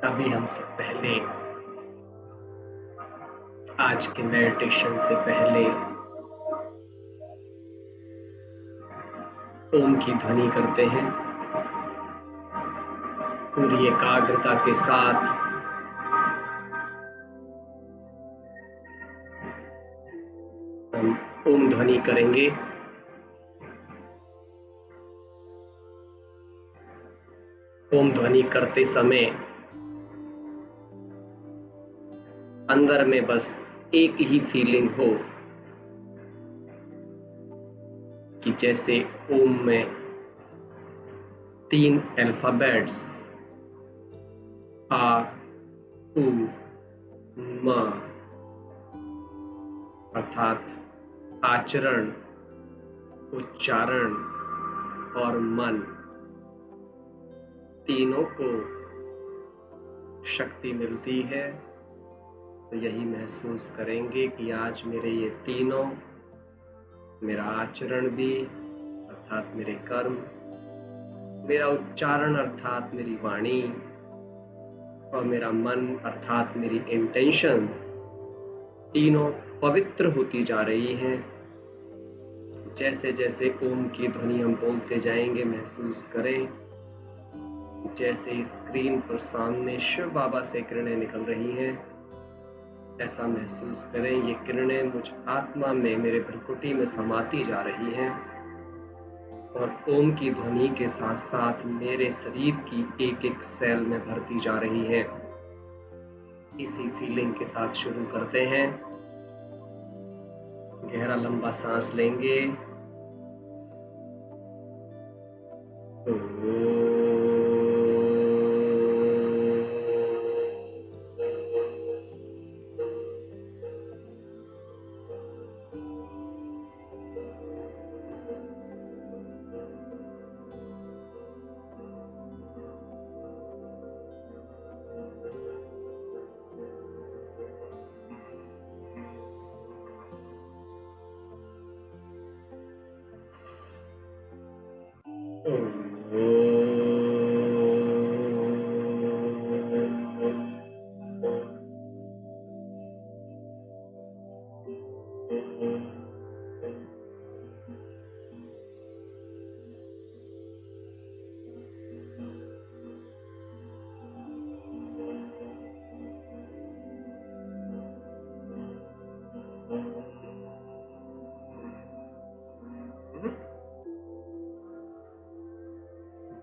अभी हमसे पहले आज के मेडिटेशन से पहले ओम की ध्वनि करते हैं। पूरी एकाग्रता के साथ हम ओम ध्वनि करेंगे। ओम ध्वनि करते समय अंदर में बस एक ही फीलिंग हो कि जैसे ओम में 3 अल्फाबेट्स आ, उ, म अर्थात आचरण, उच्चारण और मन तीनों को शक्ति मिलती है। तो यही महसूस करेंगे कि आज मेरे ये तीनों, मेरा आचरण भी अर्थात मेरे कर्म, मेरा उच्चारण अर्थात मेरी वाणी और मेरा मन अर्थात मेरी इंटेंशन, तीनों पवित्र होती जा रही हैं। जैसे जैसे ओम की ध्वनि हम बोलते जाएंगे, महसूस करें जैसे स्क्रीन पर सामने शिव बाबा से किरणें निकल रही हैं। ऐसा महसूस करें ये किरणें मुझ आत्मा में, मेरे भ्रुकुटी में समाती जा रही हैं और ओम की ध्वनि के साथ साथ मेरे शरीर की एक एक सेल में भरती जा रही है। इसी फीलिंग के साथ शुरू करते हैं। गहरा लंबा सांस लेंगे।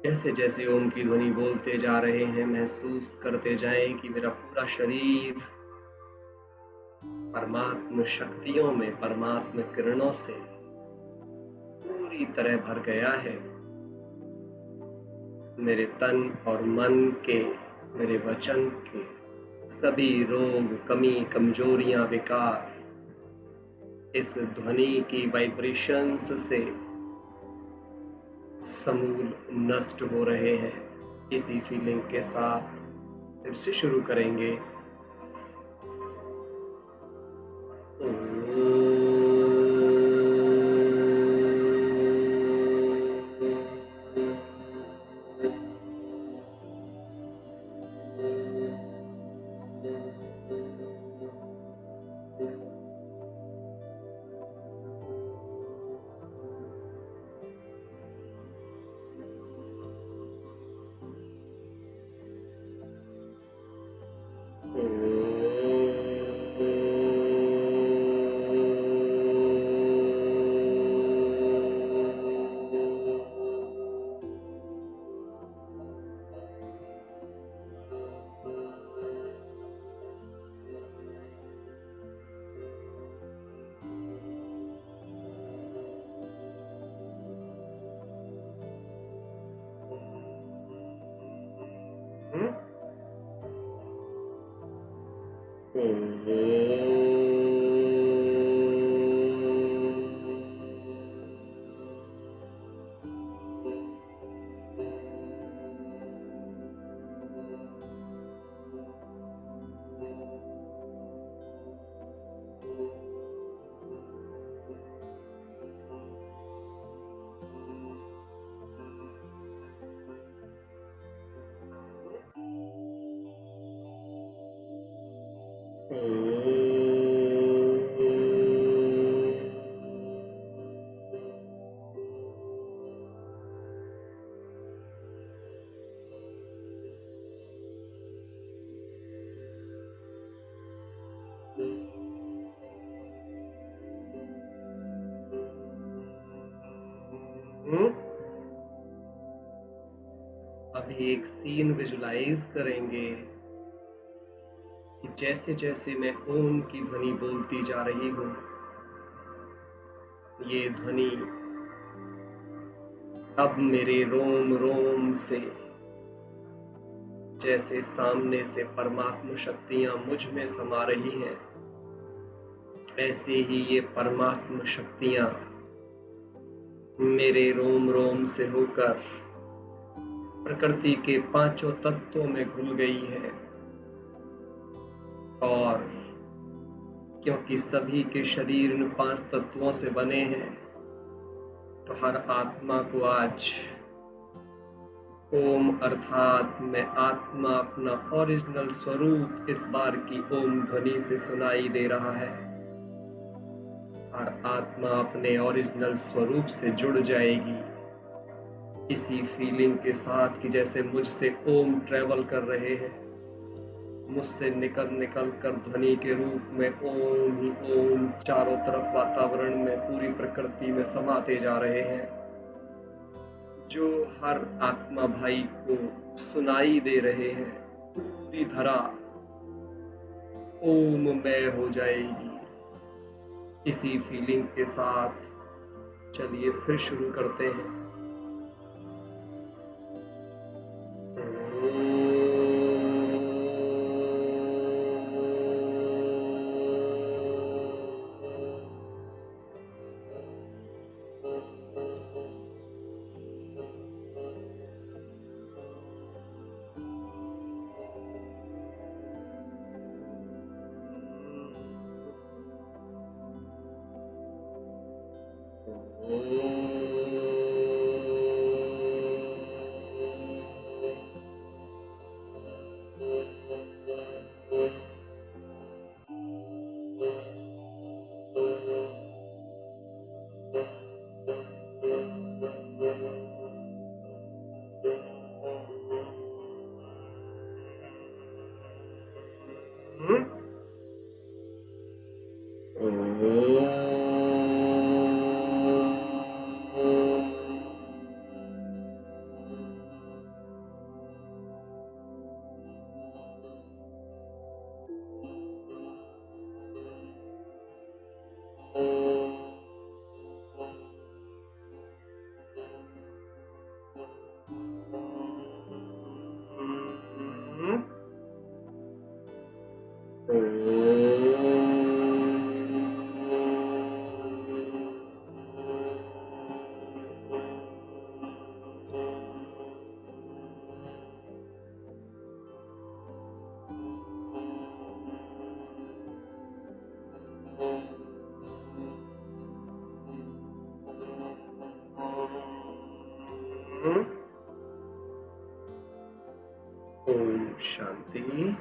जैसे जैसे ओम की ध्वनि बोलते जा रहे हैं, महसूस करते जाएं कि मेरा पूरा शरीर परमात्म शक्तियों में, परमात्म किरणों से पूरी तरह भर गया है। मेरे तन और मन के, मेरे वचन के सभी रोग, कमी, कमजोरियां, विकार इस ध्वनि की वाइब्रेशंस से समूल नष्ट हो रहे हैं। इसी फीलिंग के साथ फिर से शुरू करेंगे। अभी एक सीन विजुलाइज करेंगे कि जैसे जैसे मैं ओम की ध्वनि बोलती जा रही हूं, ये ध्वनि अब मेरे रोम रोम से जैसे सामने से परमात्मा शक्तियां मुझ में समा रही हैं, ऐसे ही ये परमात्मा शक्तियां मेरे रोम रोम से होकर प्रकृति के पांचों तत्वों में घुल गई है। और क्योंकि सभी के शरीर इन 5 तत्वों से बने हैं, तो हर आत्मा को आज ओम अर्थात मैं आत्मा अपना ओरिजिनल स्वरूप इस बार की ओम ध्वनि से सुनाई दे रहा है। हर आत्मा अपने ओरिजिनल स्वरूप से जुड़ जाएगी, इसी फीलिंग के साथ कि जैसे मुझसे ओम ट्रेवल कर रहे हैं, मुझसे निकल निकल कर ध्वनि के रूप में ओम ही ओम चारों तरफ वातावरण में पूरी प्रकृति में समाते जा रहे हैं, जो हर आत्मा भाई को सुनाई दे रहे हैं। पूरी धरा ओममय हो जाएगी। इसी फीलिंग के साथ चलिए फिर शुरू करते हैं। ओम शांति।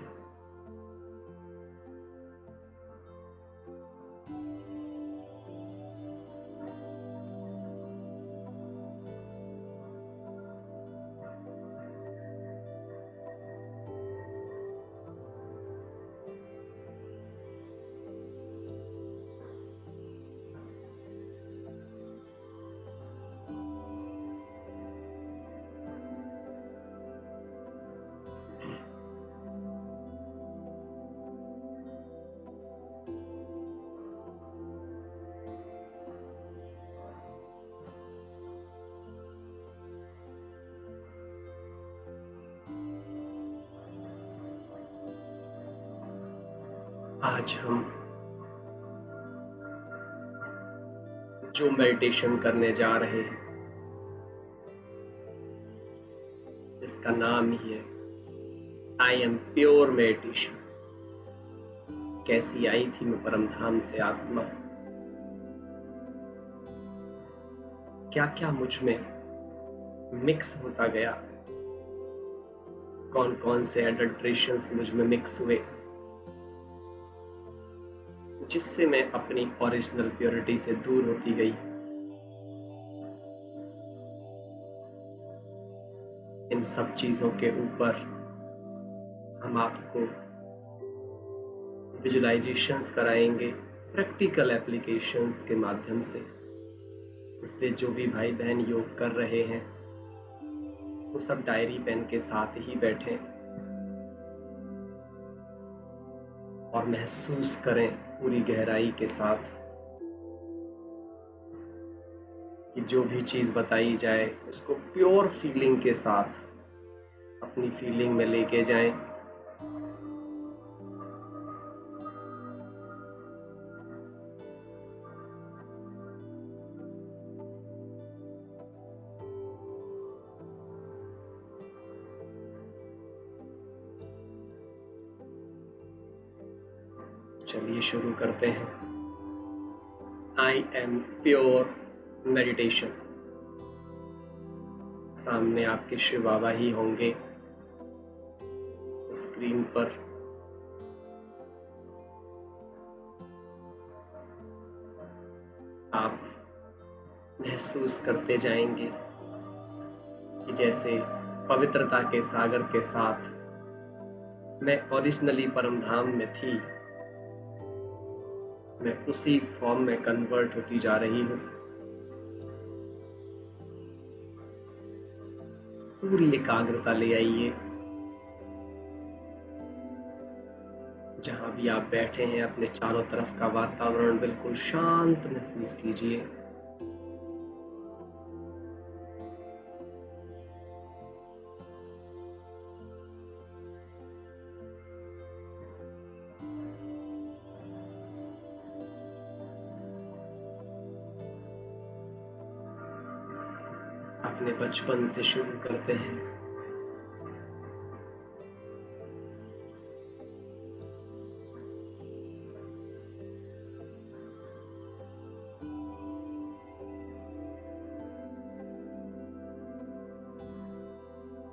आज हम जो मेडिटेशन करने जा रहे हैं, इसका नाम ही है आई एम प्योर मेडिटेशन। कैसी आई थी मैं परमधाम से आत्मा, क्या क्या मुझ में मिक्स होता गया, कौन कौन से एडल्ट्रेशंस मुझ में मिक्स हुए, जिससे मैं अपनी ओरिजिनल प्योरिटी से दूर होती गई। इन सब चीजों के ऊपर हम आपको विजुअलाइजेशंस कराएंगे प्रैक्टिकल एप्लीकेशंस के माध्यम से। इसलिए जो भी भाई बहन योग कर रहे हैं वो सब डायरी पेन के साथ ही बैठें और महसूस करें पूरी गहराई के साथ कि जो भी चीज बताई जाए उसको प्योर फीलिंग के साथ अपनी फीलिंग में लेके जाएं। चलिए शुरू करते हैं। I am pure meditation. सामने आपके शिव बाबा ही होंगे स्क्रीन पर। आप महसूस करते जाएंगे कि जैसे पवित्रता के सागर के साथ मैं ओरिजिनली परमधाम में थी, मैं उसी फॉर्म में कन्वर्ट होती जा रही हूँ। पूरी एकाग्रता ले आइए। जहां भी आप बैठे हैं अपने चारों तरफ का वातावरण बिल्कुल शांत महसूस कीजिए। अपने बचपन से शुरू करते हैं।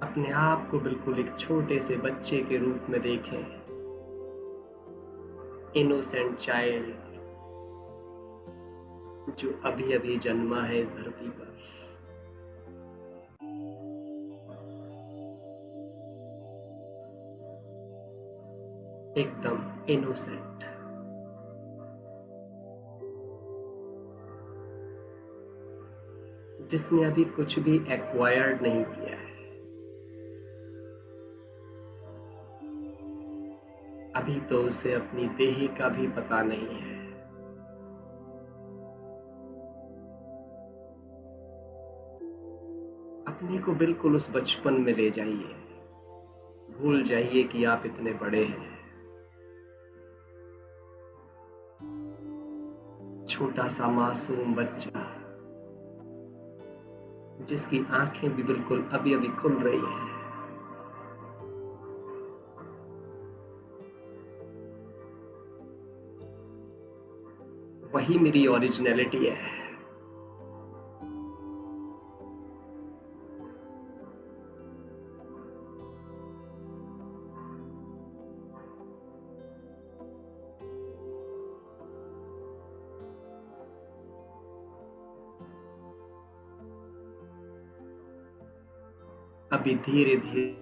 अपने आप को बिल्कुल एक छोटे से बच्चे के रूप में देखें। इनोसेंट चाइल्ड जो अभी अभी जन्मा है इस धरती पर। एकदम इनोसेंट। जिसने अभी कुछ भी एक्वायर्ड नहीं किया है। अभी तो उसे अपनी देह का भी पता नहीं है। अपने को बिल्कुल उस बचपन में ले जाइए। भूल जाइए कि आप इतने बड़े हैं। छोटा सा मासूम बच्चा जिसकी आंखें भी बिल्कुल अभी अभी खुल रही हैं। वही मेरी ओरिजिनलिटी है। अभी धीरे धीरे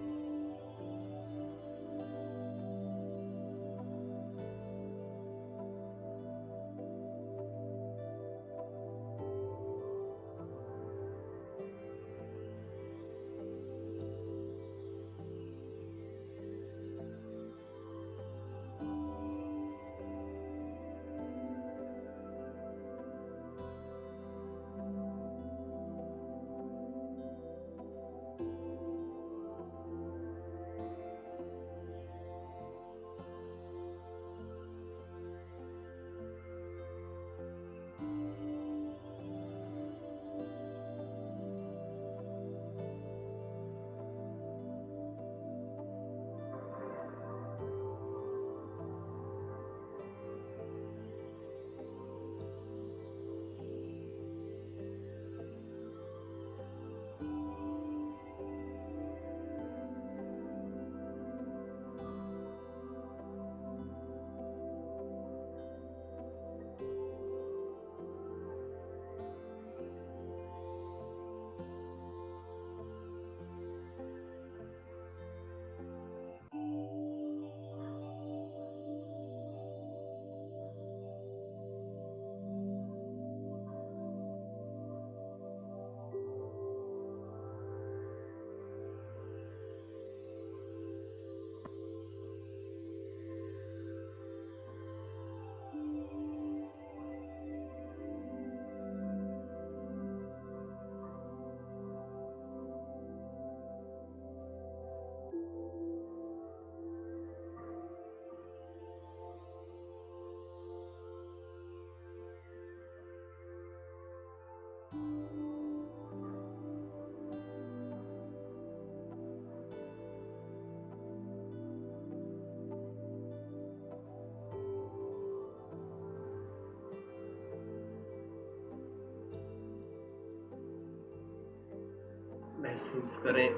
महसूस करें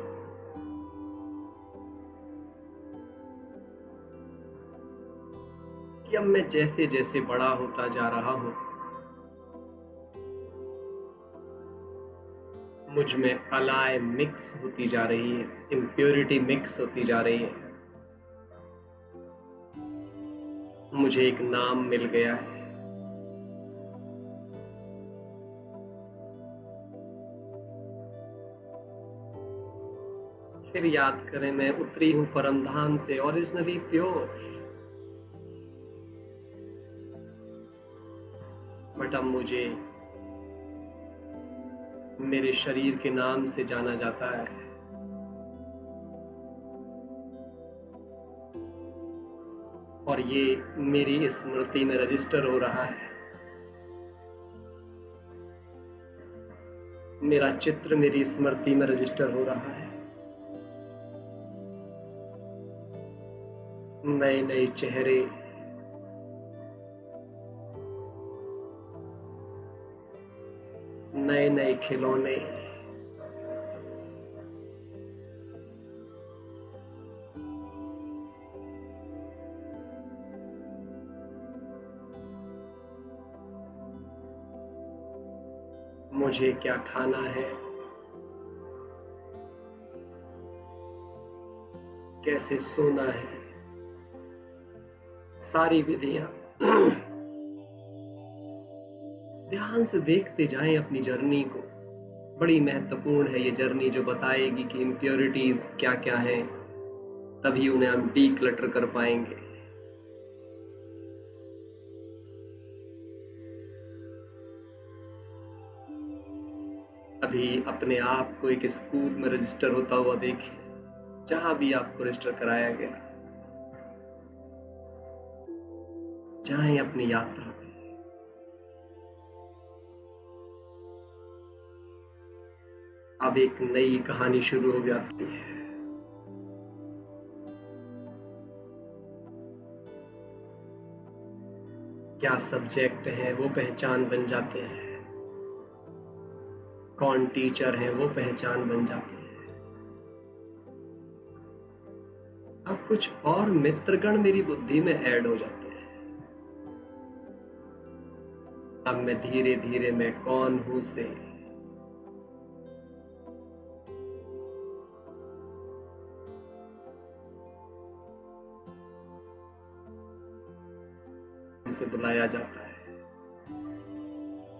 कि अब मैं जैसे जैसे बड़ा होता जा रहा हूं, मुझ में अलाय मिक्स होती जा रही है, इम्प्योरिटी मिक्स होती जा रही है। मुझे एक नाम मिल गया है। फिर याद करें, मैं उतरी हूं परमधाम से, ओरिजिनली प्योर, बट अब मुझे मेरे शरीर के नाम से जाना जाता है। और ये मेरी स्मृति में रजिस्टर हो रहा है। मेरा चित्र मेरी स्मृति में रजिस्टर हो रहा है। नए नए चेहरे, नए नए खिलौने, मुझे क्या खाना है, कैसे सोना है, सारी विधियां ध्यान से देखते जाएं अपनी जर्नी को। बड़ी महत्वपूर्ण है ये जर्नी, जो बताएगी कि इम्प्योरिटीज क्या क्या है, तभी उन्हें हम डीक्लटर कर पाएंगे। अभी अपने आप को एक स्कूल में रजिस्टर होता हुआ देखिए, जहां भी आपको रजिस्टर कराया गया। जाएं अपनी यात्रा पे। अब एक नई कहानी शुरू हो जाती है। क्या सब्जेक्ट है वो पहचान बन जाते हैं, कौन टीचर है वो पहचान बन जाते हैं। अब कुछ और मित्रगण मेरी बुद्धि में ऐड हो जाते हैं। अब मैं धीरे धीरे मैं कौन हूं से उसे बुलाया जाता है,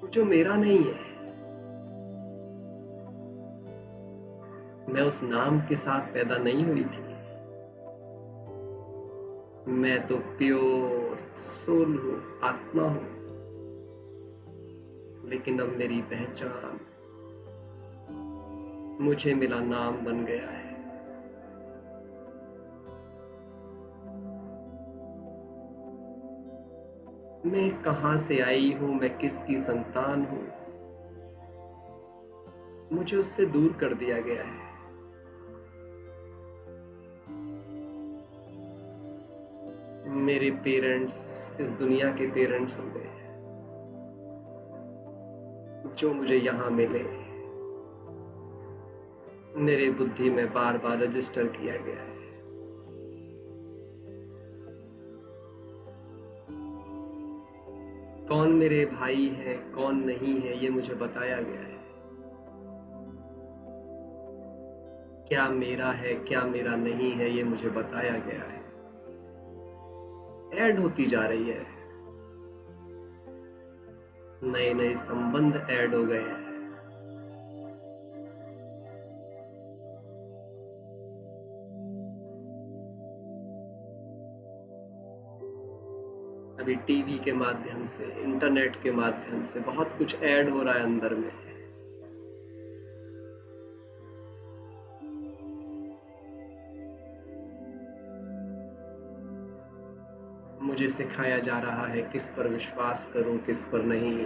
जो मेरा नहीं है। मैं उस नाम के साथ पैदा नहीं हुई थी। मैं तो प्योर सोल हूं, आत्मा हूं। लेकिन अब मेरी पहचान, मुझे मिला नाम बन गया है। मैं कहां से आई हूं, मैं किसकी संतान हूं, मुझे उससे दूर कर दिया गया है। मेरे पेरेंट्स इस दुनिया के पेरेंट्स हो गए, जो मुझे यहां मिले, मेरे बुद्धि में बार बार रजिस्टर किया गया है। कौन मेरे भाई हैं, कौन नहीं है, ये मुझे बताया गया है। क्या मेरा है, क्या मेरा नहीं है, ये मुझे बताया गया है। ऐड होती जा रही है, नए नए संबंध ऐड हो गए हैं। अभी टीवी के माध्यम से, इंटरनेट के माध्यम से बहुत कुछ ऐड हो रहा है अंदर में। मुझे सिखाया जा रहा है किस पर विश्वास करूं, किस पर नहीं।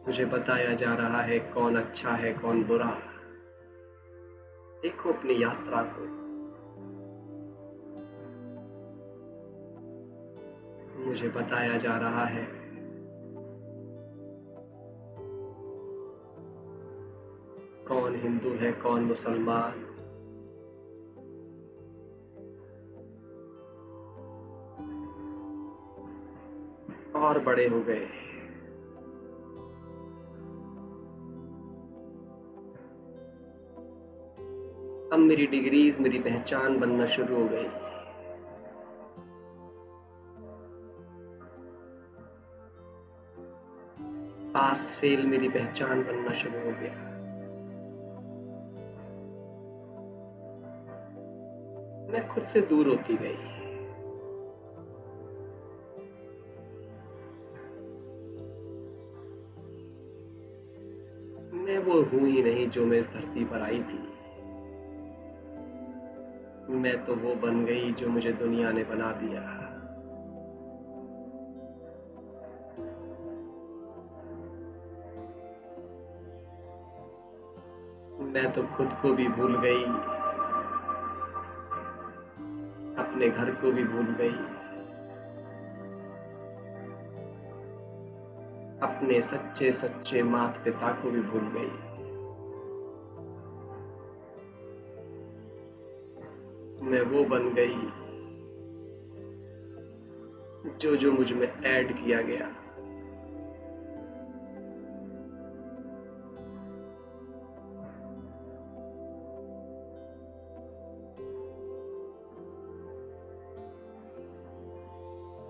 मुझे बताया जा रहा है कौन अच्छा है, कौन बुरा। देखो अपनी यात्रा को। मुझे बताया जा रहा है कौन हिंदू है कौन मुसलमान, और बड़े हो गए। अब मेरी डिग्रीज मेरी पहचान बनना शुरू हो गई। पास फेल मेरी पहचान बनना शुरू हो गया। मैं खुद से दूर होती गई। मैं वो हूं ही नहीं जो मैं इस धरती पर आई थी। मैं तो वो बन गई जो मुझे दुनिया ने बना दिया। मैं तो खुद को भी भूल गई, अपने घर को भी भूल गई, अपने सच्चे सच्चे माता पिता को भी भूल गई। मैं वो बन गई जो जो मुझ में ऐड किया गया।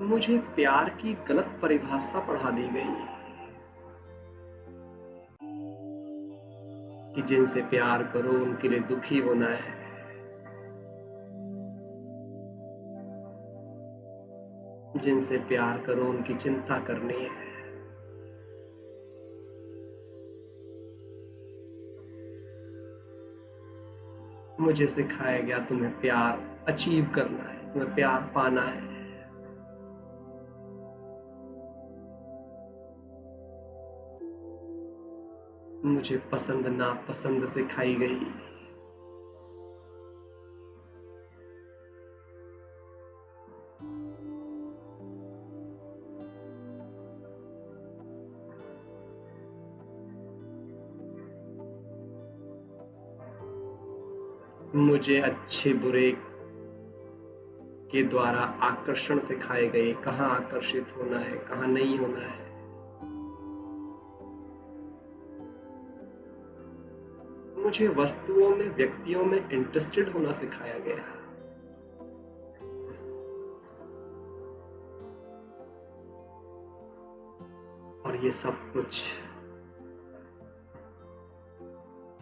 मुझे प्यार की गलत परिभाषा पढ़ा दी गई कि जिनसे प्यार करो उनके लिए दुखी होना है, जिनसे प्यार करो उनकी चिंता करनी है। मुझे सिखाया गया तुम्हें प्यार अचीव करना है, तुम्हें प्यार पाना है। मुझे पसंद नापसंद सिखाई गई। मुझे अच्छे बुरे के द्वारा आकर्षण सिखाए गए, कहाँ आकर्षित होना है कहाँ नहीं होना है। मुझे वस्तुओं में व्यक्तियों में इंटरेस्टेड होना सिखाया गया। और ये सब कुछ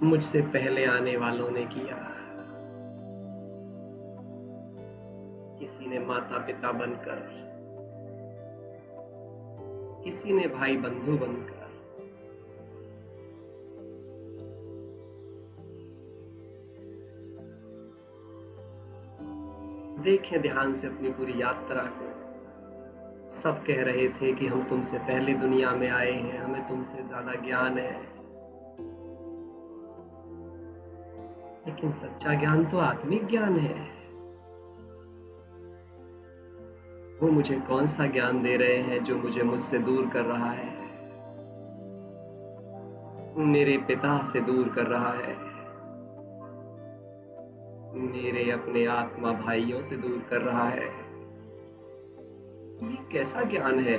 मुझसे पहले आने वालों ने किया। किसी ने माता पिता बनकर, किसी ने भाई बंधु बनकर, देखें ध्यान से अपनी पूरी यात्रा को। सब कह रहे थे कि हम तुमसे पहले दुनिया में आए हैं, हमें तुमसे ज्यादा ज्ञान है। लेकिन सच्चा ज्ञान तो आत्मिक ज्ञान है। वो मुझे कौन सा ज्ञान दे रहे हैं जो मुझे मुझसे दूर कर रहा है, मेरे पिता से दूर कर रहा है, मेरे अपने आत्मा भाइयों से दूर कर रहा है। ये कैसा ज्ञान है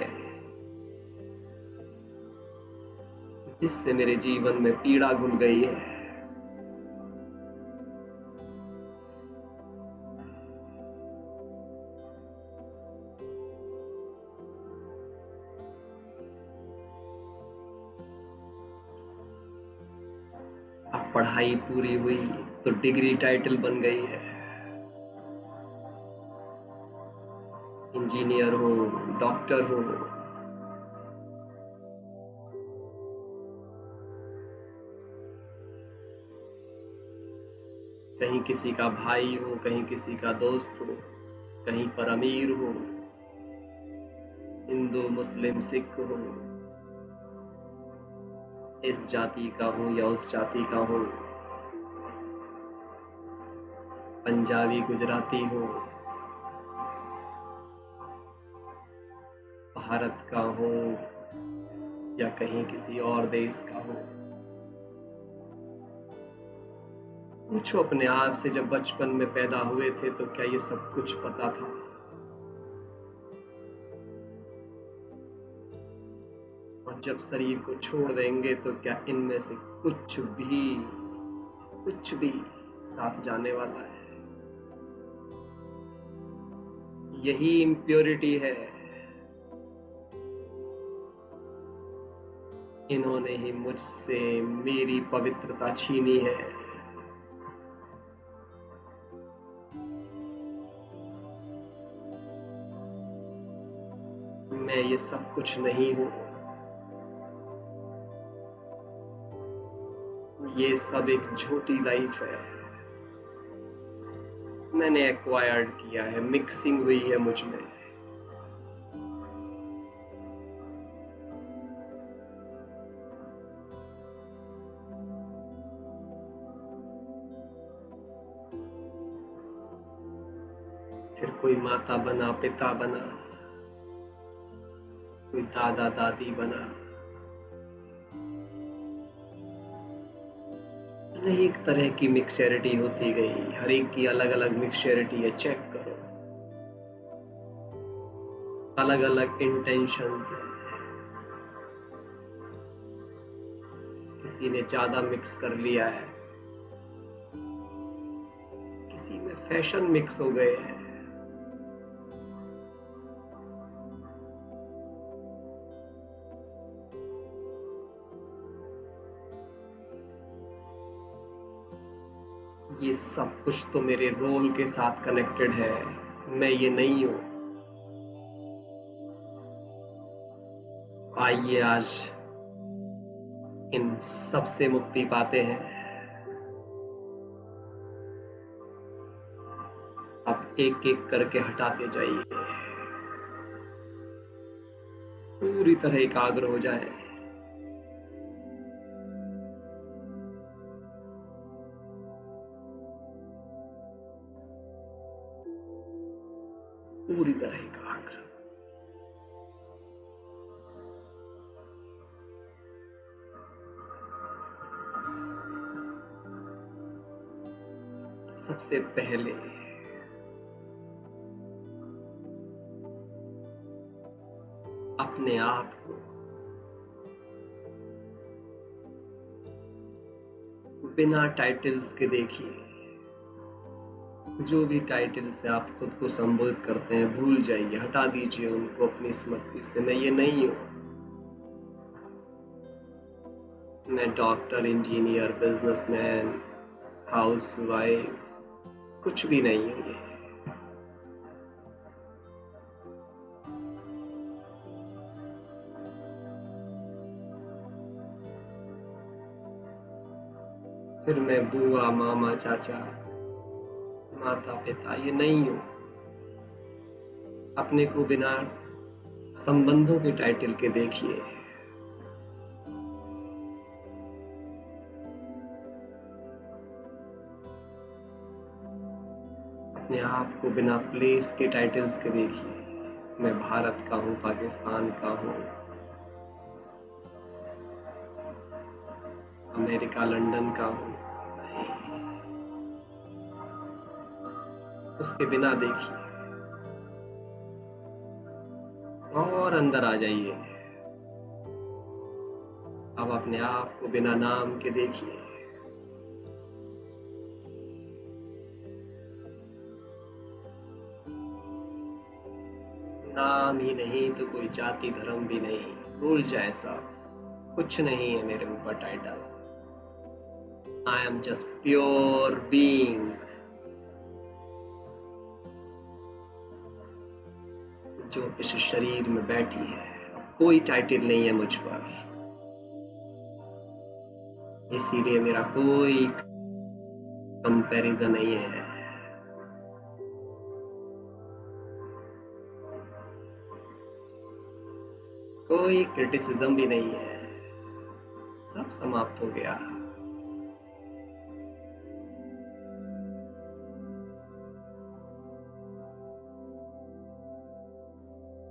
जिससे मेरे जीवन में पीड़ा घुल गई है। अब पढ़ाई पूरी हुई तो डिग्री टाइटल बन गई है। इंजीनियर हो, डॉक्टर हो, कहीं किसी का भाई हो, कहीं किसी का दोस्त हो, कहीं पर अमीर हो, हिंदू मुस्लिम सिख हो, इस जाति का हो या उस जाति का हो, पंजाबी गुजराती हो, भारत का हो या कहीं किसी और देश का हो, पूछो अपने आप से, जब बचपन में पैदा हुए थे तो क्या ये सब कुछ पता था? और जब शरीर को छोड़ देंगे तो क्या इनमें से कुछ भी साथ जाने वाला है? यही इम्प्योरिटी है। इन्होंने ही मुझसे मेरी पवित्रता छीनी है। मैं ये सब कुछ नहीं हूं। ये सब एक झूठी लाइफ है। मैंने एक्वायर्ड किया है, मिक्सिंग हुई है मुझ में। फिर कोई माता बना, पिता बना, कोई दादा दादी बना। अनेक तरह की मिक्सचरिटी होती गई, हर एक की अलग अलग मिक्सचरिटी है। चेक करो, अलग अलग इंटेंशंस है। किसी ने ज्यादा मिक्स कर लिया है, किसी में फैशन मिक्स हो गए हैं। ये सब कुछ तो मेरे रोल के साथ कनेक्टेड है। मैं ये नहीं हूं। आइए आज इन सब से मुक्ति पाते हैं। अब एक एक करके हटाते जाइए, पूरी तरह एकाग्र हो जाए। पूरी तरह एकाग्र। सबसे पहले अपने आप को बिना टाइटल्स के देखिए। जो भी टाइटल से आप खुद को संबोधित करते हैं, भूल जाइए, हटा दीजिए उनको अपनी स्मृति से। मैं ये नहीं हूं। मैं डॉक्टर, इंजीनियर, बिजनेसमैन, हाउसवाइफ कुछ भी नहीं हूं। ये फिर मैं बुआ, मामा, चाचा, माता पिता ये नहीं हूं। अपने को बिना संबंधों के टाइटल के देखिए। अपने आप को बिना प्लेस के टाइटल्स के देखिए। मैं भारत का हूं, पाकिस्तान का हूं, अमेरिका, लंदन का हूं। नहीं, उसके बिना देखिए और अंदर आ जाइए। अब अपने आप को बिना नाम के देखिए। नाम ही नहीं तो कोई जाति धर्म भी नहीं। भूल जाए सब, कुछ नहीं है मेरे ऊपर title. I am just pure being. जो इस शरीर में बैठी है, कोई टाइटल नहीं है मुझ पर। इसीलिए मेरा कोई कंपैरिजन नहीं है। कोई क्रिटिसिज्म भी नहीं है। सब समाप्त हो गया।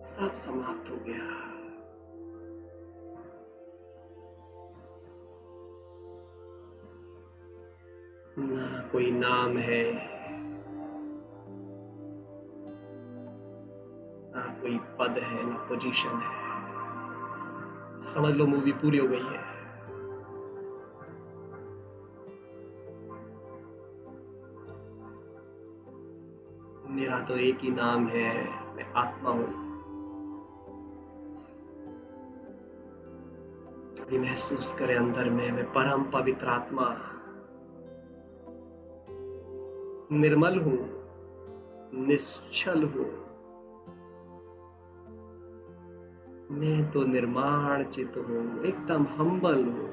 सब समाप्त हो गया। ना कोई नाम है, ना कोई पद है, ना पोजीशन है। समझ लो मूवी पूरी हो गई है। मेरा तो एक ही नाम है, मैं आत्मा हूं। अभी महसूस करें अंदर में, मैं परम पवित्र आत्मा निर्मल हूं, निश्चल हूं। मैं तो निर्माण चित हूं, एकदम हम्बल हूं।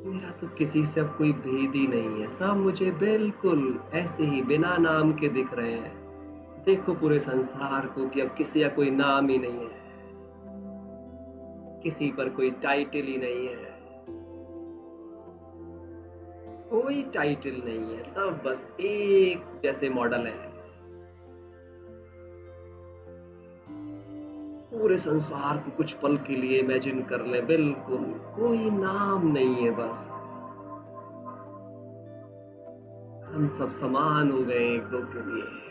मेरा तो किसी से अब कोई भेद ही नहीं है। सब मुझे बिल्कुल ऐसे ही बिना नाम के दिख रहे हैं। देखो पूरे संसार को कि अब किसी का कोई नाम ही नहीं है, किसी पर कोई टाइटल ही नहीं है, कोई टाइटल नहीं है। सब बस एक जैसे मॉडल है। पूरे संसार को कुछ पल के लिए इमेजिन कर ले, बिल्कुल कोई नाम नहीं है। बस हम सब समान हो गए एक दो के लिए।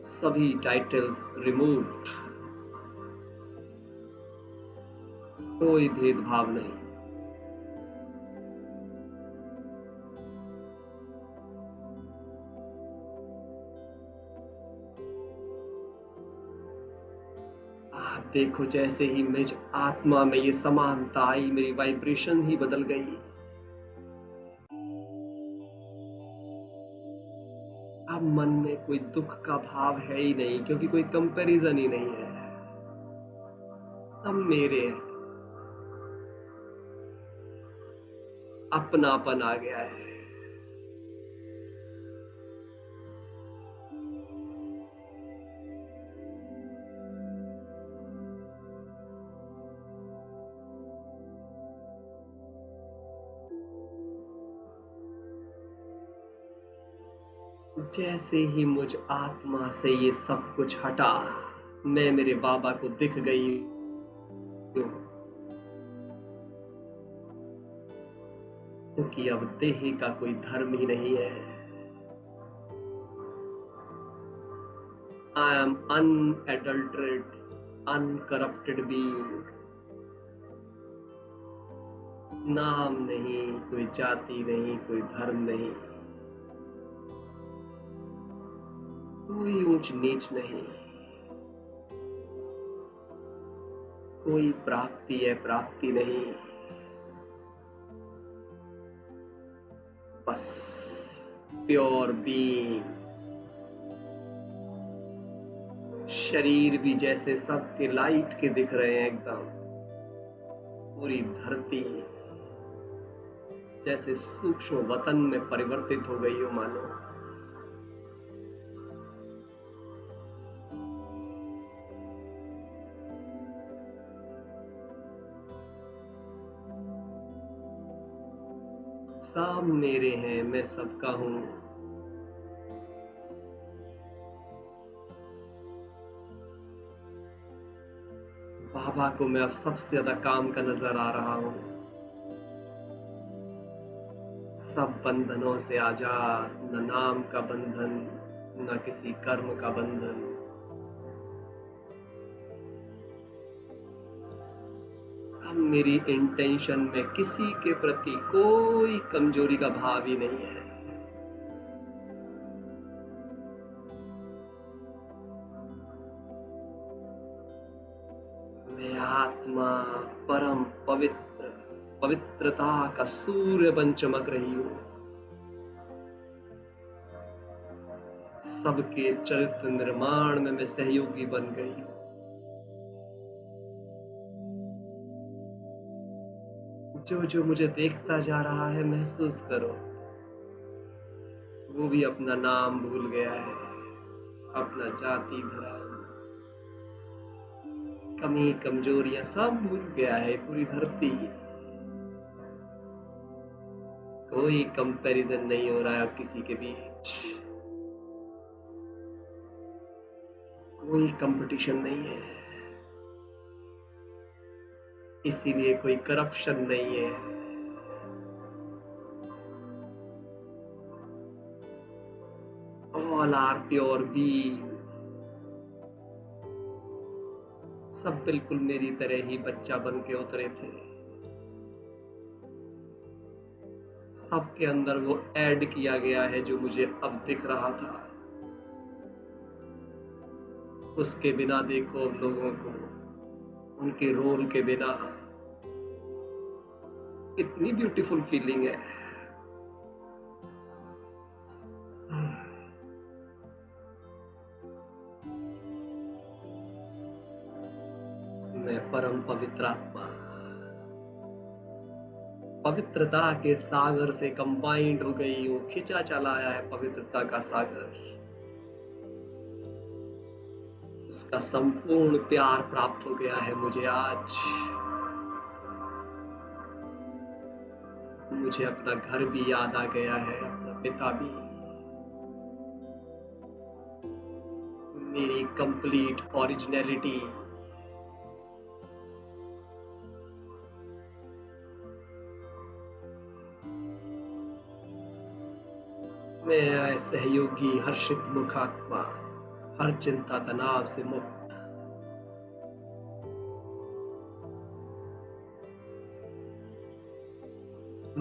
सभी टाइटल्स रिमूव्ड, कोई भेदभाव नहीं। आप देखो जैसे ही मुझ आत्मा में ये समानता आई, मेरी वाइब्रेशन ही बदल गई। अब मन में कोई दुख का भाव है ही नहीं, क्योंकि कोई कंपैरिजन ही नहीं है। सब मेरे हैं। अपनापन आ गया है। जैसे ही मुझ आत्मा से ये सब कुछ हटा, मैं मेरे बाबा को दिख गई हूं। क्योंकि अब देह का कोई धर्म ही नहीं है। I am unadulterate, uncorrupted being. नाम नहीं, कोई जाति नहीं, कोई धर्म नहीं, कोई ऊंच नीच नहीं, कोई प्राप्ति है प्राप्ति नहीं। बस प्योर बीइंग। शरीर भी जैसे सबके लाइट के दिख रहे हैं एकदम। पूरी धरती जैसे सूक्ष्म वतन में परिवर्तित हो गई हो मानो। सब मेरे हैं, मैं सबका हूं। बाबा को मैं अब सबसे ज्यादा काम का नजर आ रहा हूं। सब बंधनों से आजाद, न नाम का बंधन, न किसी कर्म का बंधन। अब मेरी इंटेंशन में किसी के प्रति कोई कमजोरी का भाव ही नहीं है। मैं आत्मा परम पवित्र, पवित्रता का सूर्य बन चमक रही हूं। सबके चरित्र निर्माण में मैं सहयोगी बन गई हूं। जो जो मुझे देखता जा रहा है, महसूस करो वो भी अपना नाम भूल गया है, अपना जाति धर्म, कमी कमजोरियां सब भूल गया है। पूरी धरती, कोई कंपैरिजन नहीं हो रहा है अब किसी के बीच। कोई कंपटीशन नहीं है, इसीलिए कोई करप्शन नहीं है। ऑल आर प्योर बीइंग्स, सब बिल्कुल मेरी तरह ही बच्चा बन के उतरे थे। सबके अंदर वो ऐड किया गया है जो मुझे अब दिख रहा था। उसके बिना देखो लोगों को, उनके रोल के बिना, इतनी ब्यूटीफुल फीलिंग है। मैं परम पवित्र आत्मा, पवित्रता के सागर से कंबाइंड हो गई हूं, खिंचा चला आया है पवित्रता का सागर। उसका संपूर्ण प्यार प्राप्त हो गया है मुझे आज। मुझे अपना घर भी याद आ गया है, अपना पिता भी, मेरी कंप्लीट ओरिजिनलिटी। मैं सहयोगी हर्षित मुखात्मा, हर चिंता तनाव से मुक्त।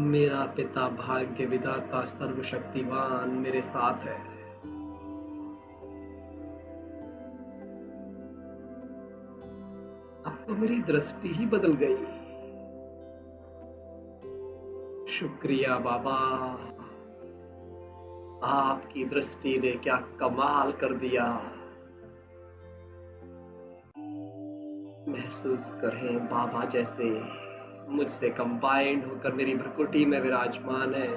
मेरा पिता भाग्य विधाता सर्वशक्तिवान मेरे साथ है। अब तो मेरी दृष्टि ही बदल गई। शुक्रिया बाबा, आपकी दृष्टि ने क्या कमाल कर दिया। महसूस करें बाबा जैसे मुझसे कंबाइंड होकर मेरी भ्रुकुटी में विराजमान है।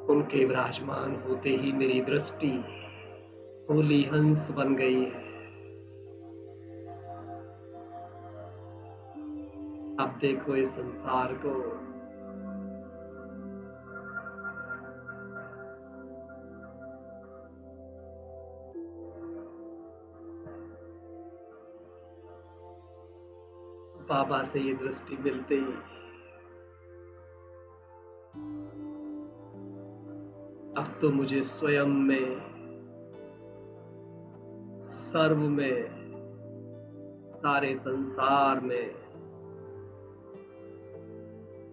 उनके विराजमान होते ही मेरी दृष्टि होली हंस बन गई है। अब देखो इस संसार को, बाबा से ये दृष्टि मिलते ही अब तो मुझे स्वयं में, सर्व में, सारे संसार में,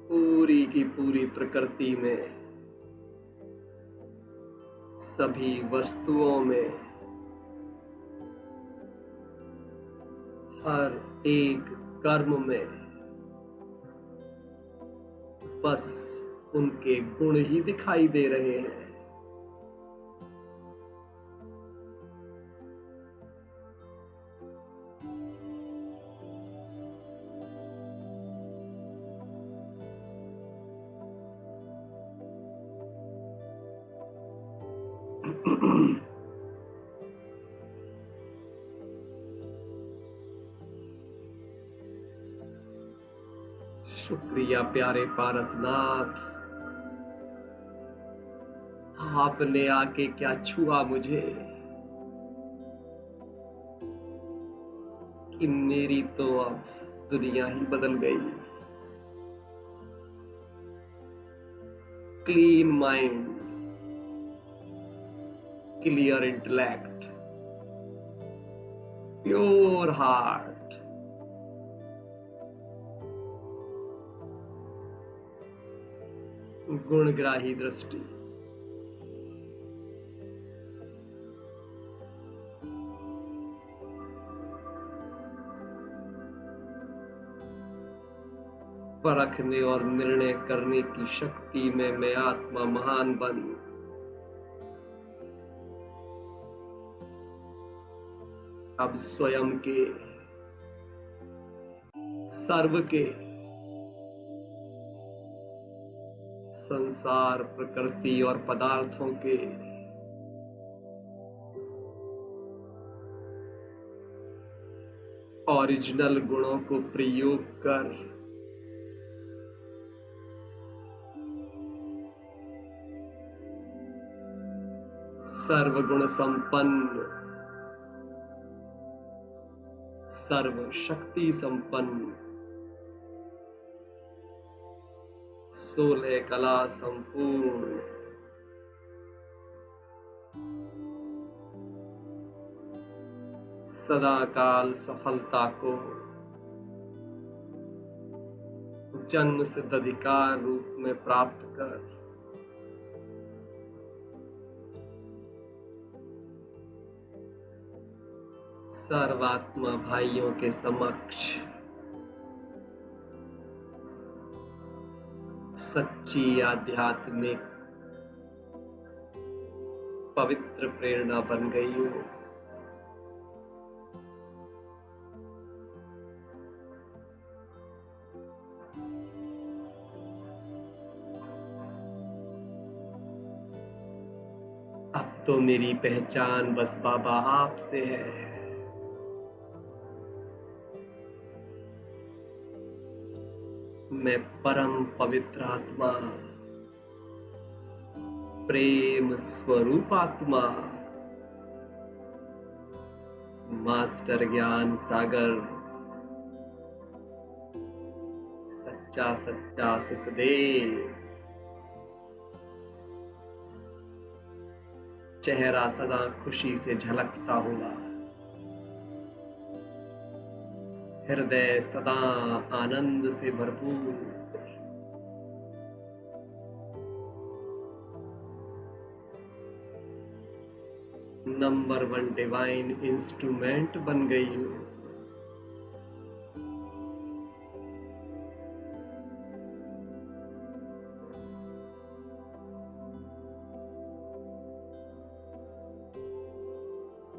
पूरी की पूरी प्रकृति में, सभी वस्तुओं में, हर एक कर्म में बस उनके गुण ही दिखाई दे रहे हैं। शुक्रिया प्यारे पारसनाथ, आपने आके क्या छुआ मुझे कि मेरी तो अब दुनिया ही बदल गई। Clean mind, clear intellect, pure heart, गुणग्राही दृष्टि। परखने और निर्णय करने की शक्ति में मैं आत्मा महान बन, अब स्वयं के, सर्व के, संसार, प्रकृति और पदार्थों के ओरिजिनल गुणों को प्रयोग कर सर्वगुण संपन्न, सर्व शक्ति संपन्न, 16 कला संपूर्ण, सदा काल सफलता को जन्म सिद्ध अधिकार रूप में प्राप्त कर सर्वात्मा भाइयों के समक्ष सच्ची आध्यात्मिक पवित्र प्रेरणा बन गई हो। अब तो मेरी पहचान बस बाबा आपसे है। मैं परम पवित्र आत्मा, प्रेम स्वरूप आत्मा, मास्टर ज्ञान सागर, सच्चा सच्चा सुखदेव, चेहरा सदा खुशी से झलकता हुआ, हृदय सदा आनंद से भरपूर, नंबर 1 डिवाइन इंस्ट्रूमेंट बन गई हूं।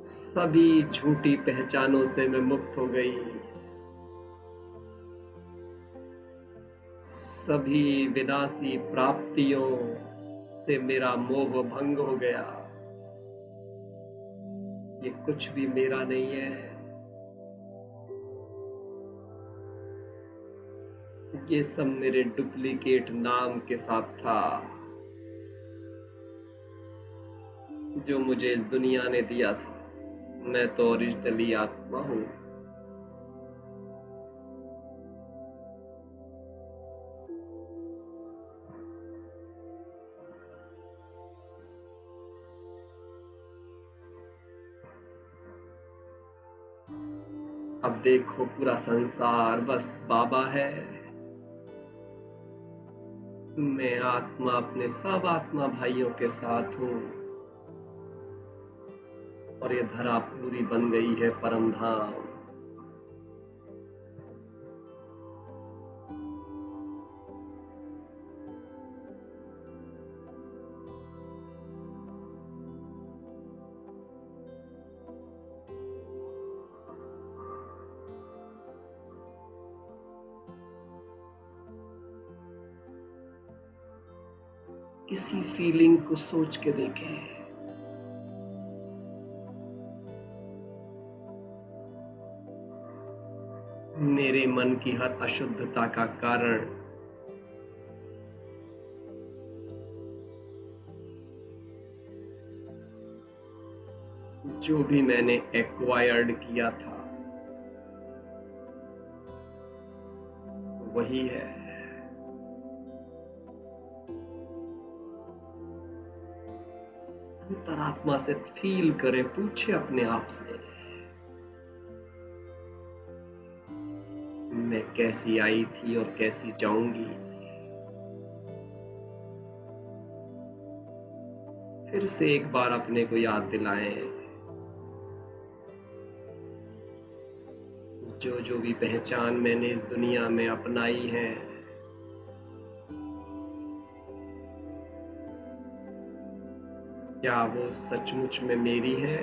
सभी झूठी पहचानों से मैं मुक्त हो गई, सभी विनाशी प्राप्तियों से मेरा मोह भंग हो गया। ये कुछ भी मेरा नहीं है, ये सब मेरे डुप्लीकेट नाम के साथ था जो मुझे इस दुनिया ने दिया था। मैं तो ओरिजिनली आत्मा हूं। अब देखो पूरा संसार बस बाबा है। मैं आत्मा अपने सब आत्मा भाइयों के साथ हूं और ये धरा पूरी बन गई है परम धाम। इसी फीलिंग को सोच के देखें। मेरे मन की हर अशुद्धता का कारण जो भी मैंने एक्वायर्ड किया था वही है। अंतरात्मा से फील करें, पूछे अपने आप से, मैं कैसी आई थी और कैसी जाऊंगी। फिर से एक बार अपने को याद दिलाएं, जो जो भी पहचान मैंने इस दुनिया में अपनाई है, क्या वो सचमुच में मेरी है?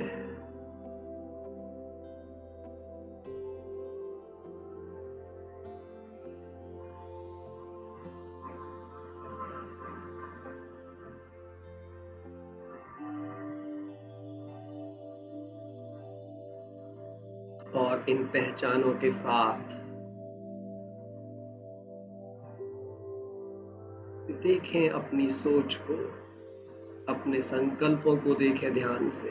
और इन पहचानों के साथ देखें अपनी सोच को, अपने संकल्पों को देखे ध्यान से।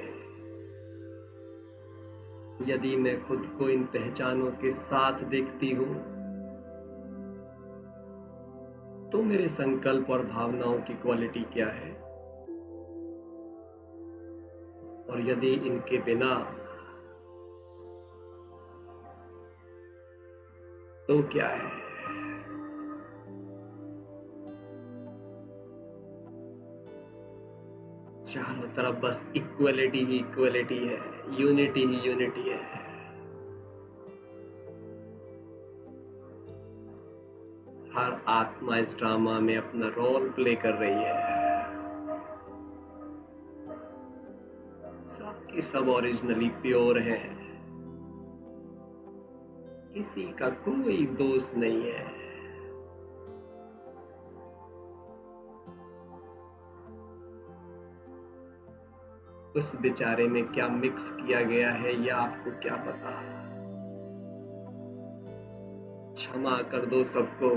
यदि मैं खुद को इन पहचानों के साथ देखती हूँ, तो मेरे संकल्प और भावनाओं की क्वालिटी क्या है? और यदि इनके बिना, तो क्या है? चारों तरफ बस इक्वलिटी ही इक्वलिटी है, यूनिटी ही यूनिटी है। हर आत्मा इस ड्रामा में अपना रोल प्ले कर रही है। सबकी सब ओरिजिनली प्योर है, किसी का कोई दोष नहीं है। उस बेचारे में क्या मिक्स किया गया है, यह आपको क्या पता? क्षमा कर दो सबको,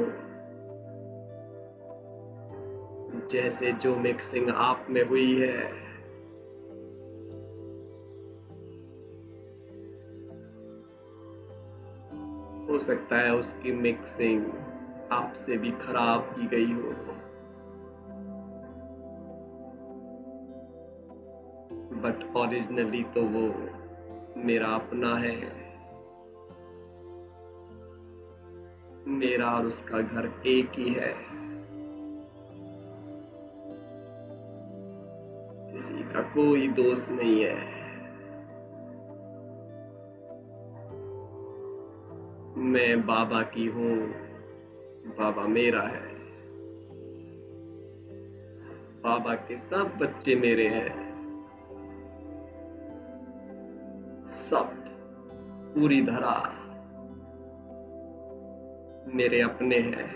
जैसे जो मिक्सिंग आप में हुई है। हो सकता है उसकी मिक्सिंग आपसे भी खराब की गई हो, बट ओरिजिनली तो वो मेरा अपना है। मेरा और उसका घर एक ही है, किसी का कोई दोष नहीं है। मैं बाबा की हूँ, बाबा मेरा है। बाबा के सब बच्चे मेरे हैं, सब पूरी धरा मेरे अपने हैं।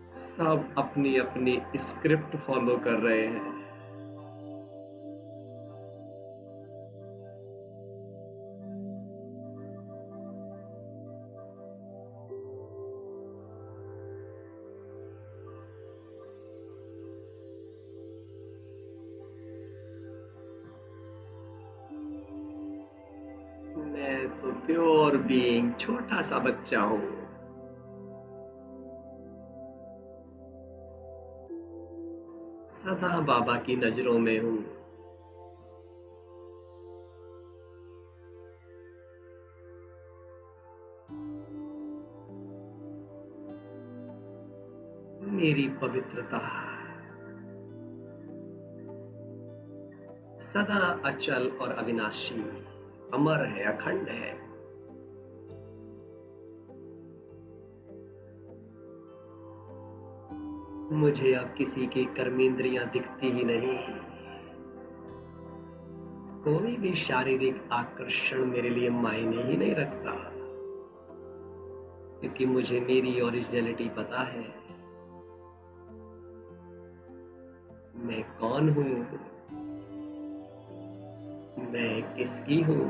सब अपनी अपनी स्क्रिप्ट फॉलो कर रहे हैं। मैं तो प्योर बीइंग, छोटा सा बच्चा हूँ। सदा बाबा की नजरों में हूँ। मेरी पवित्रता सदा अचल और अविनाशी, अमर है, अखंड है। मुझे अब किसी की कर्मेंद्रियां दिखती ही नहीं। कोई भी शारीरिक आकर्षण मेरे लिए मायने ही नहीं रखता, क्योंकि मुझे मेरी ओरिजिनलिटी पता है। मैं कौन हूँ, मैं किसकी हूँ,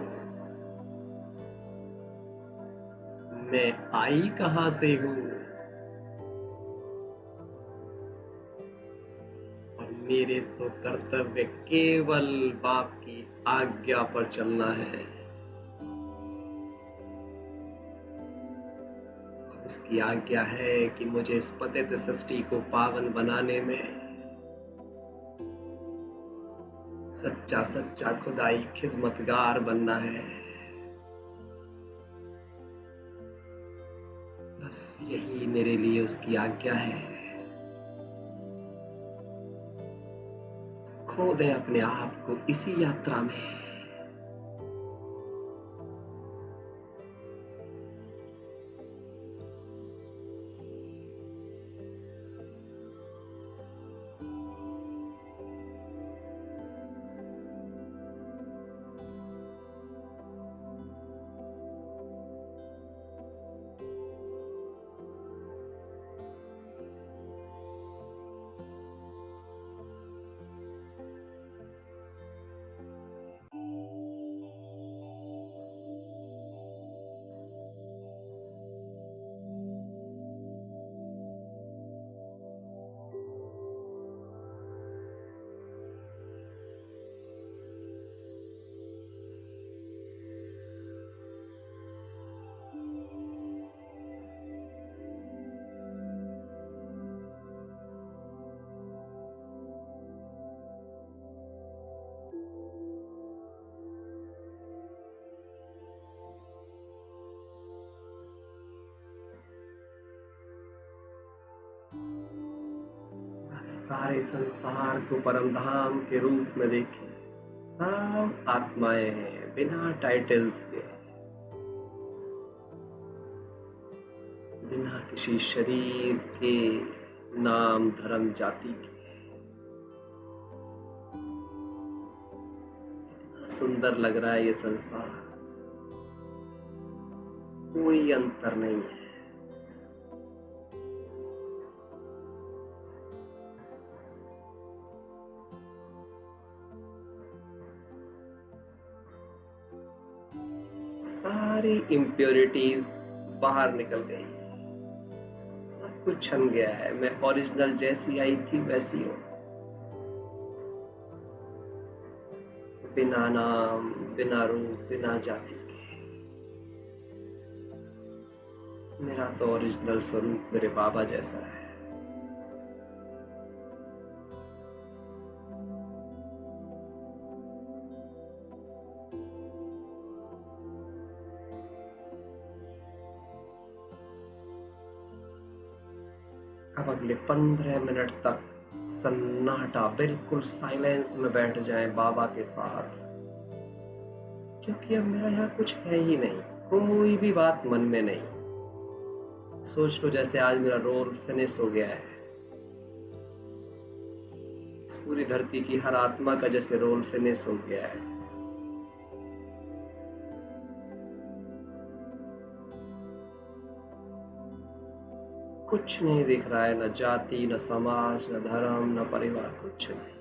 मैं आई कहां से हूँ, और मेरे तो कर्तव्य केवल बाप की आज्ञा पर चलना है। उसकी आज्ञा है कि मुझे इस पतित सृष्टि को पावन बनाने में सच्चा सच्चा खुदाई खिदमतगार बनना है। बस यही मेरे लिए उसकी आज्ञा है। खो दें अपने आप को इसी यात्रा में। सारे संसार को परमधाम के रूप में देखें, सब आत्माएं हैं बिना टाइटल्स के, बिना किसी शरीर के, नाम धर्म जाति के। इतना सुंदर लग रहा है ये संसार, कोई अंतर नहीं है। सारी इम्प्योरिटीज बाहर निकल गई, सब कुछ छन गया है। मैं ओरिजिनल जैसी आई थी वैसी हूं, बिना नाम, बिना रूप, बिना जाति के। मेरा तो ओरिजिनल स्वरूप मेरे बाबा जैसा है। अब अगले 15 मिनट तक सन्नाटा, बिल्कुल साइलेंस में बैठ जाएं बाबा के साथ, क्योंकि अब मेरा यहाँ कुछ है ही नहीं, कोई भी बात मन में नहीं। सोच लो जैसे आज मेरा रोल फिनिश हो गया है। इस पूरी धरती की हर आत्मा का जैसे रोल फिनिश हो गया है। कुछ नहीं दिख रहा है, न जाति, न समाज, न धर्म, न परिवार, कुछ नहीं।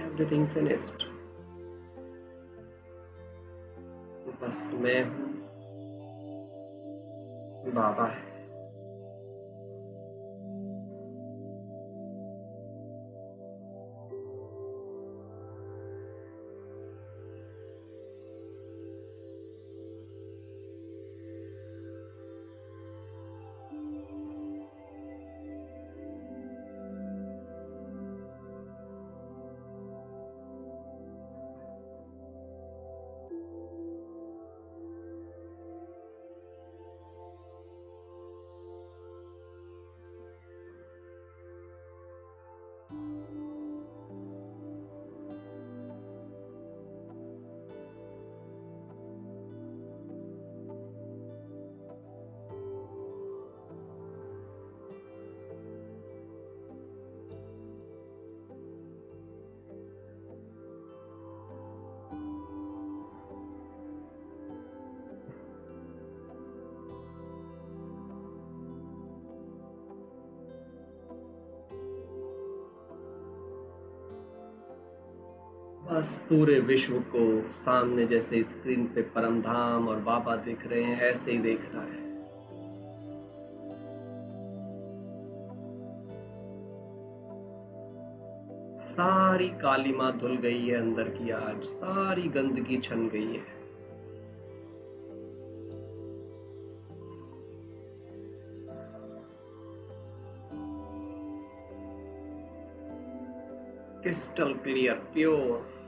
Everything finished. बस मैं हूं, बाबा है। बस पूरे विश्व को सामने जैसे स्क्रीन पे परमधाम और बाबा दिख रहे हैं, ऐसे ही देखना है। सारी कालीमा धुल गई है अंदर की, आज सारी गंदगी छन गई है। Crystal clear, pure.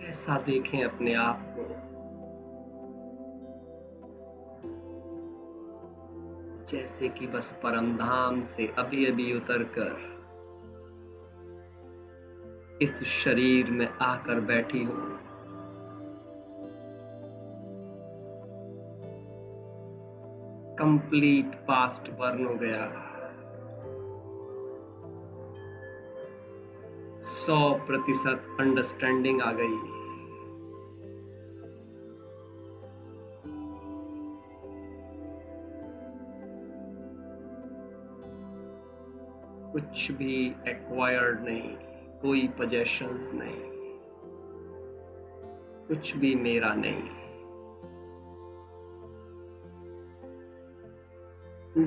ऐसा देखें अपने आप को जैसे कि बस परमधाम से अभी अभी उतरकर इस शरीर में आकर बैठी हूं। कंप्लीट पास्ट बर्न हो गया। 100% अंडरस्टैंडिंग आ गई। कुछ भी एक्वायर्ड नहीं, कोई पोजेशंस नहीं, कुछ भी मेरा नहीं।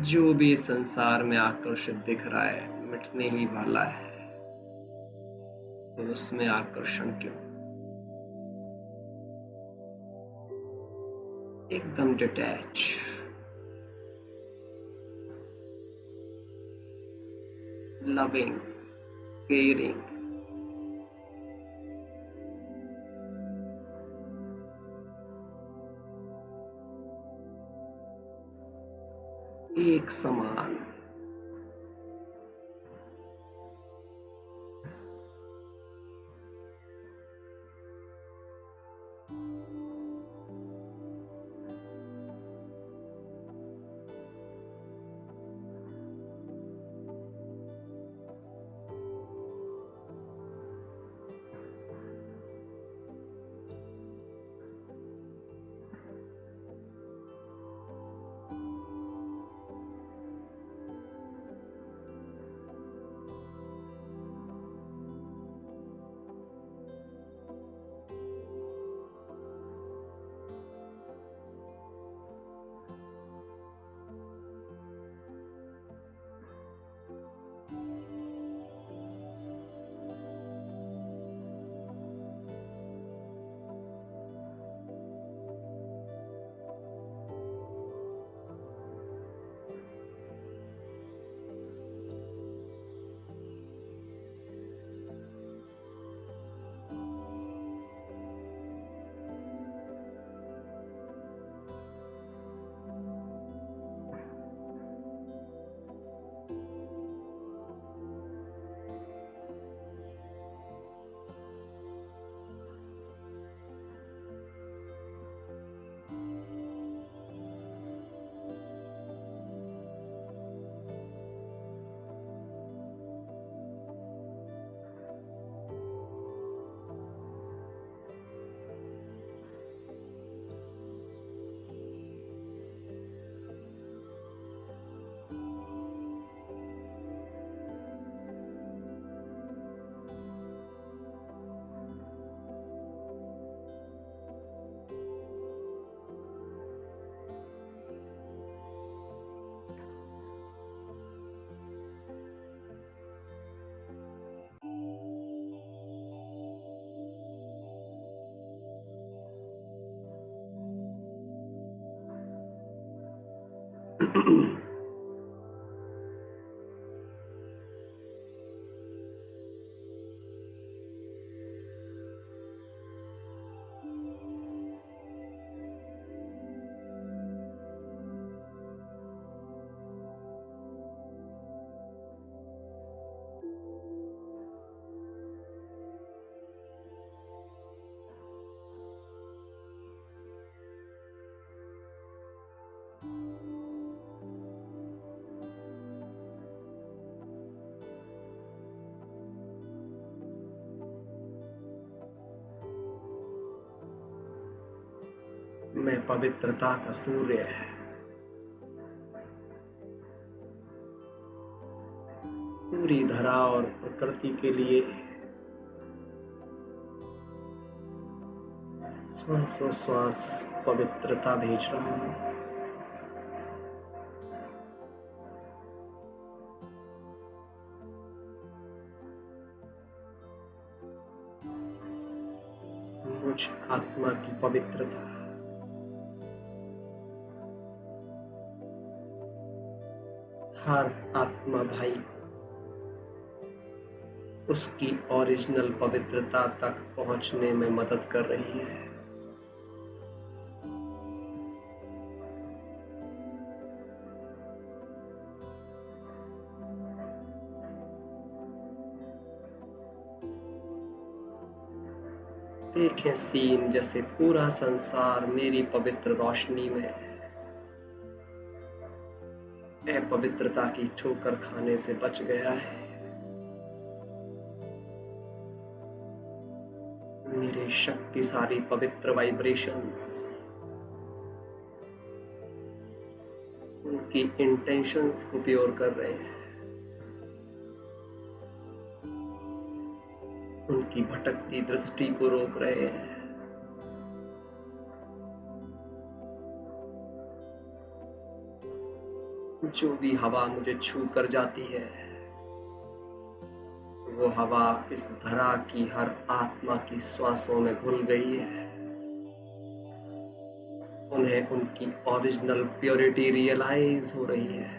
जो भी संसार में आकर्षित दिख रहा है मिटने ही वाला है, तो उसमें आकर्षण क्यों? एकदम डिटैच, लविंग, केयरिंग। एक समान। मैं पवित्रता का सूर्य है। पूरी धरा और प्रकृति के लिए श्वासोश्वास पवित्रता भेज रहा हूं। मुझ आत्मा की पवित्रता हर आत्मा भाई को उसकी ओरिजिनल पवित्रता तक पहुंचने में मदद कर रही है। देखें सीन जैसे पूरा संसार मेरी पवित्र रोशनी में अपवित्रता की ठोकर खाने से बच गया है। मेरे शक्तिशाली पवित्र वाइब्रेशंस उनकी इंटेंशंस को प्योर कर रहे हैं, उनकी भटकती दृष्टि को रोक रहे हैं। जो भी हवा मुझे छू कर जाती है, वो हवा इस धरा की हर आत्मा की श्वासों में घुल गई है। उन्हें उनकी ओरिजिनल प्योरिटी रियलाइज हो रही है।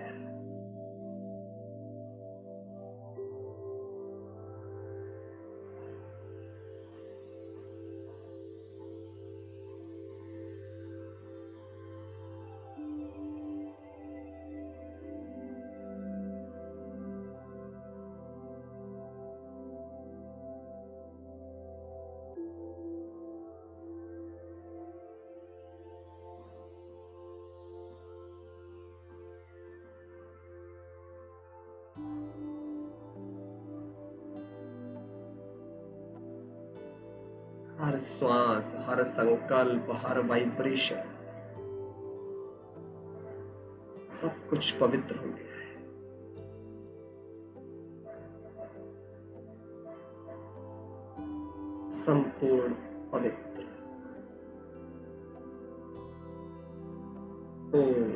हर श्वास, हर संकल्प, हर वाइब्रेशन, सब कुछ पवित्र हो गया है। संपूर्ण पवित्र। ओम